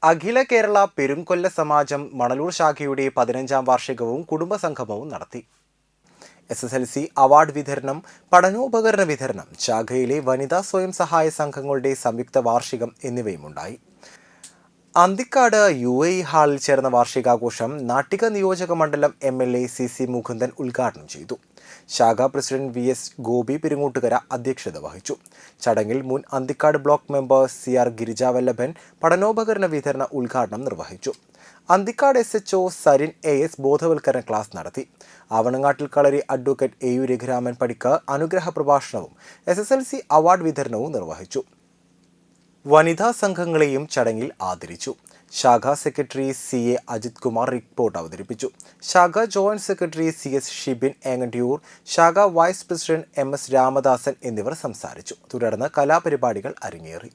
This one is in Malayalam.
അഖില കേരള പെരുംകൊല്ല സമാജം മണലൂർ ശാഖയുടെ 15ാം വാർഷികവും കുടുംബസംഗമവും നടത്തി. SSLC അവാർഡ് വിതരണം, പഠനോപകരണ വിതരണം, ശാഖയിലെ വനിതാ സ്വയം സഹായ സംഘങ്ങളുടെ സംയുക്ത വാർഷികം എന്നിവയുമുണ്ടായി. അന്തിക്കാട് UAE ഹാളിൽ ചേർന്ന വാർഷികാഘോഷം നാട്ടിക നിയോജക മണ്ഡലം MLA CC മുകുന്ദൻ ഉദ്ഘാടനം ചെയ്തു. ശാഖാ പ്രസിഡന്റ് VS ഗോപി പെരുങ്ങോട്ടുകര അധ്യക്ഷത വഹിച്ചു. ചടങ്ങിൽ മുൻ Anthikad block member CR Girijavallabhan പഠനോപകരണ വിതരണ ഉദ്ഘാടനം നിർവഹിച്ചു. അന്തിക്കാട് SHO സരിൻ AS ബോധവൽക്കരണ ക്ലാസ് നടത്തി. ആവണങ്ങാട്ടിൽ കളരി അഡ്വക്കേറ്റ് AU രഘുരാമൻ പടിക്കർ അനുഗ്രഹ പ്രഭാഷണവും SSLC അവാർഡ് വിതരണവും നിർവഹിച്ചു. വനിതാ സംഘങ്ങളെയും ചടങ്ങിൽ ആദരിച്ചു. ശാഖാ secretary CA Ajith Kumar report അവതരിപ്പിച്ചു. ശാഖാ joint secretary CS Shibin Engandiyur, ശാഖാ വൈസ് പ്രസിഡന്റ് MS രാമദാസൻ എന്നിവർ സംസാരിച്ചു. തുടർന്ന് കലാപരിപാടികൾ അരങ്ങേറി.